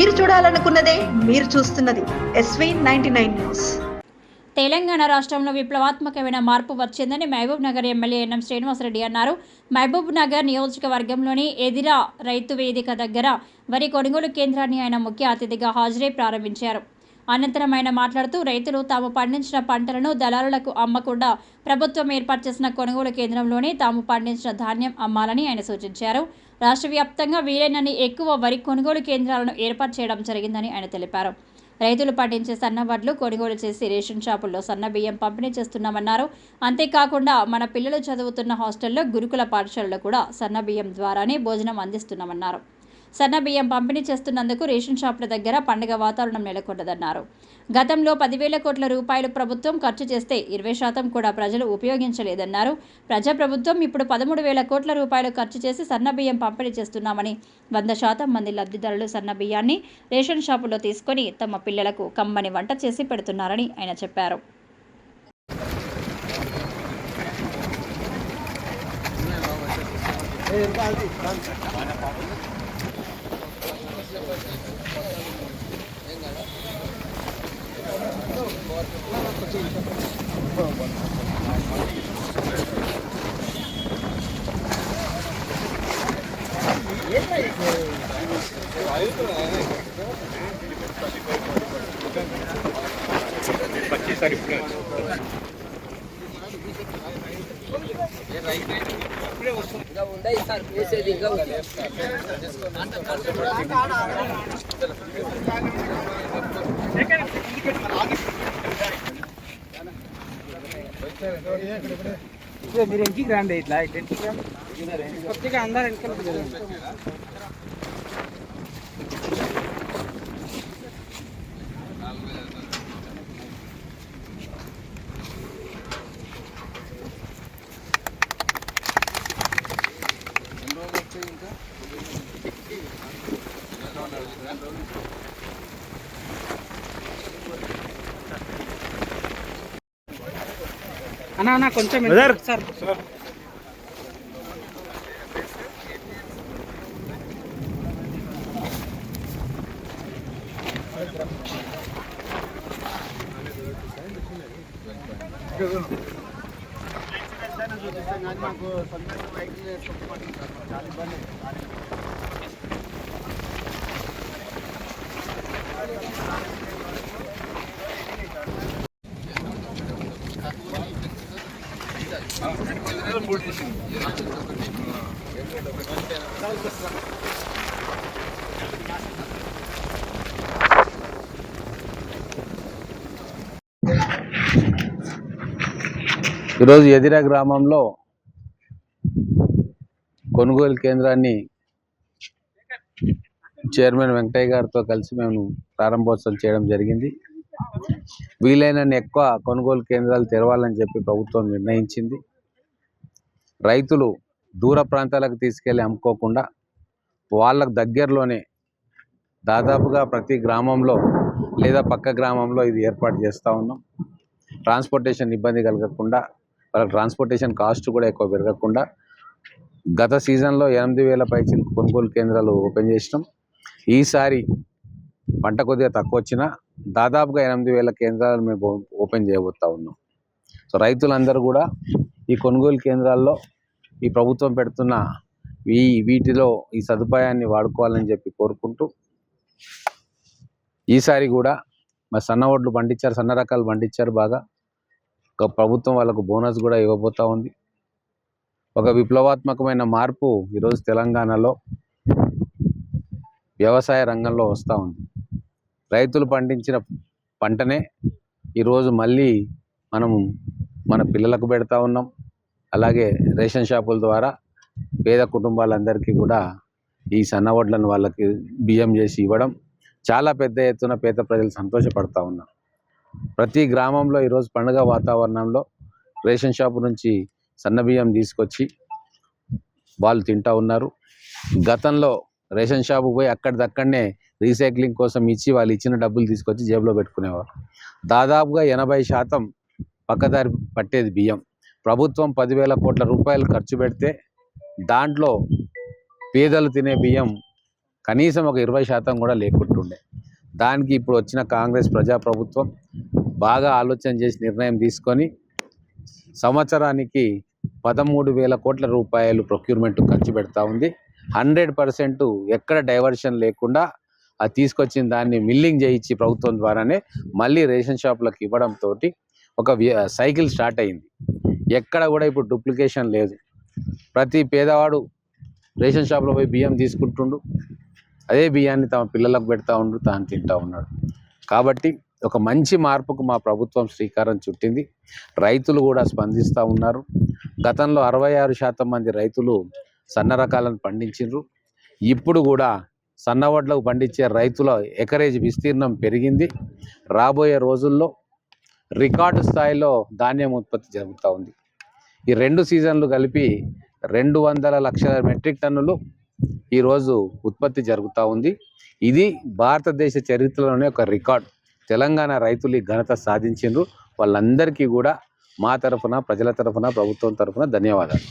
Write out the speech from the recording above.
మీరు చూడాలనుకున్నదే మీరు చూస్తున్నది SV99 న్యూస్. తెలంగాణ రాష్ట్రంలో విప్లవాత్మకమైన మార్పు వచ్చిందని మహబూబ్ నగర్ ఎమ్మెల్యే ఎన్ఎం శ్రీనివాసరెడ్డి అన్నారు. మహబూబ్ నగర్ నియోజకవర్గంలోని ఎదిరా రైతు వేదిక దగ్గర వరి కొనుగోలు కేంద్రాన్ని ఆయన ముఖ్య అతిథిగా హాజరై ప్రారంభించారు. అనంతరం ఆయన మాట్లాడుతూ రైతులు తాము పండించిన పంటలను దళారులకు అమ్మకుండా ప్రభుత్వం ఏర్పాటు చేసిన కొనుగోలు కేంద్రంలోనే తాము పండించిన ధాన్యం అమ్మాలని ఆయన సూచించారు. రాష్ట్ర వ్యాప్తంగా వీలైనన్ని ఎక్కువ వరి కొనుగోలు కేంద్రాలను ఏర్పాటు చేయడం జరిగిందని ఆయన తెలిపారు. రైతులు పండించే సన్న వడ్లు కొనుగోలు చేసి రేషన్ షాపుల్లో సన్న బియ్యం పంపిణీ చేస్తున్నామన్నారు. అంతేకాకుండా మన పిల్లలు చదువుతున్న హాస్టల్లో గురుకుల పాఠశాలలో కూడా సన్న బియ్యం ద్వారానే భోజనం అందిస్తున్నామన్నారు. సన్న బియ్యం పంపిణీ చేస్తున్నందుకు రేషన్ షాపుల దగ్గర పండుగ వాతావరణం నెలకొన్నదన్నారు. గతంలో 10,000 కోట్ల రూపాయలు ప్రభుత్వం ఖర్చు చేస్తే 20% కూడా ప్రజలు ఉపయోగించలేదన్నారు. ప్రజాప్రభుత్వం ఇప్పుడు 13,000 కోట్ల రూపాయలు ఖర్చు చేసి సన్న బియ్యం పంపిణీ చేస్తున్నామని 100% మంది లబ్ధిదారులు సన్న బియ్యాన్ని రేషన్ షాపుల్లో తీసుకొని తమ పిల్లలకు కమ్మని వంట చేసి పెడుతున్నారని ఆయన చెప్పారు. మీరు ఇంటికి రండి, ఇట్లా ఇంటికి కొద్దిగా అందరు ఇంటికి అన్నా కొంచెం సార్ ఈరోజు ఎదిరా గ్రామంలో కొనుగోలు కేంద్రాన్ని చైర్మన్ వెంకటయ్య గారితో కలిసి మేము ప్రారంభోత్సవం చేయడం జరిగింది. వీలైనన్ని ఎక్కువ కొనుగోలు కేంద్రాలు తెరవాలని చెప్పి ప్రభుత్వం నిర్ణయించింది. రైతులు దూర ప్రాంతాలకు తీసుకెళ్ళి అమ్ముకోకుండా వాళ్ళకు దగ్గరలోనే దాదాపుగా ప్రతి గ్రామంలో లేదా పక్క గ్రామంలో ఇది ఏర్పాటు చేస్తూ ఉన్నాం. ట్రాన్స్పోర్టేషన్ ఇబ్బంది కలగకుండా, వాళ్ళకి ట్రాన్స్పోర్టేషన్ కాస్ట్ కూడా ఎక్కువ పెరగకుండా గత సీజన్లో 8,000 పైచిలకు కొనుగోలు కేంద్రాలు ఓపెన్ చేసినాం. ఈసారి పంట కొద్దిగా తక్కువ వచ్చినా దాదాపుగా 8,000 కేంద్రాలు మేము ఓపెన్ చేయబోతా ఉన్నాం. సో రైతులందరూ కూడా ఈ కొనుగోలు కేంద్రాల్లో ఈ ప్రభుత్వం పెడుతున్న వీటిలో ఈ సదుపాయాన్ని వాడుకోవాలని చెప్పి కోరుకుంటూ, ఈసారి కూడా మరి సన్న వడ్లు పండించారు, సన్న రకాలు పండించారు బాగా. ప్రభుత్వం వాళ్ళకు బోనస్ కూడా ఇవ్వబోతా ఉంది. ఒక విప్లవాత్మకమైన మార్పు ఈరోజు తెలంగాణలో వ్యవసాయ రంగంలో వస్తూ ఉంది. రైతులు పండించిన పంటనే ఈరోజు మళ్ళీ మనం మన పిల్లలకు పెడతా ఉన్నాం. అలాగే రేషన్ షాపుల ద్వారా పేద కుటుంబాలందరికీ కూడా ఈ సన్నవడ్లను వాళ్ళకి బియ్యం చేసి ఇవ్వడం చాలా పెద్ద ఎత్తున పేద ప్రజలు సంతోషపడతా ఉన్నారు. ప్రతి గ్రామంలో ఈరోజు పండుగ వాతావరణంలో రేషన్ షాపు నుంచి సన్న బియ్యం తీసుకొచ్చి వాళ్ళు తింటూ ఉన్నారు. గతంలో రేషన్ షాపు పోయి అక్కడిదక్కడనే రీసైక్లింగ్ కోసం ఇచ్చి వాళ్ళు ఇచ్చిన డబ్బులు తీసుకొచ్చి జేబులో పెట్టుకునేవారు. దాదాపుగా 80% పక్కదారి పట్టేది బియ్యం. ప్రభుత్వం 10,000 కోట్ల రూపాయలు ఖర్చు పెడితే దాంట్లో పేదలు తినే బియ్యం కనీసం ఒక 20% కూడా లేకుంటుండే. దానికి ఇప్పుడు వచ్చిన కాంగ్రెస్ ప్రజాప్రభుత్వం బాగా ఆలోచన చేసి నిర్ణయం తీసుకొని సంవత్సరానికి 13,000 కోట్ల రూపాయలు ప్రొక్యూర్మెంట్ ఖర్చు పెడతా ఉంది. 100% ఎక్కడ డైవర్షన్ లేకుండా అది తీసుకొచ్చిన దాన్ని మిల్లింగ్ చేయించి ప్రభుత్వం ద్వారానే మళ్ళీ రేషన్ షాపులకు ఇవ్వడంతో ఒక సైకిల్ స్టార్ట్ అయింది. ఎక్కడ కూడా ఇప్పుడు డూప్లికేషన్ లేదు. ప్రతి పేదవాడు రేషన్ షాప్లో పోయి బియ్యం తీసుకుంటుండు, అదే బియ్యాన్ని తమ పిల్లలకు పెడతా ఉండు, తాను తింటా ఉన్నాడు. కాబట్టి ఒక మంచి మార్పుకు మా ప్రభుత్వం శ్రీకారం చుట్టింది. రైతులు కూడా స్పందిస్తూ ఉన్నారు. గతంలో 66% మంది రైతులు సన్న రకాలను పండించారు. ఇప్పుడు కూడా సన్నవడ్లకు పండించే రైతుల ఎకరేజ్ విస్తీర్ణం పెరిగింది. రాబోయే రోజుల్లో రికార్డు స్థాయిలో ధాన్యం ఉత్పత్తి జరుగుతూ ఉంది. ఈ 2 సీజన్లు కలిపి 200 లక్షల మెట్రిక్ టన్నులు ఈరోజు ఉత్పత్తి జరుగుతూ ఉంది. ఇది భారతదేశ చరిత్రలోనే ఒక రికార్డ్. తెలంగాణ రైతులు ఈ ఘనత సాధించారు. వాళ్ళందరికీ కూడా మా తరఫున, ప్రజల తరఫున, ప్రభుత్వం తరఫున ధన్యవాదాలు.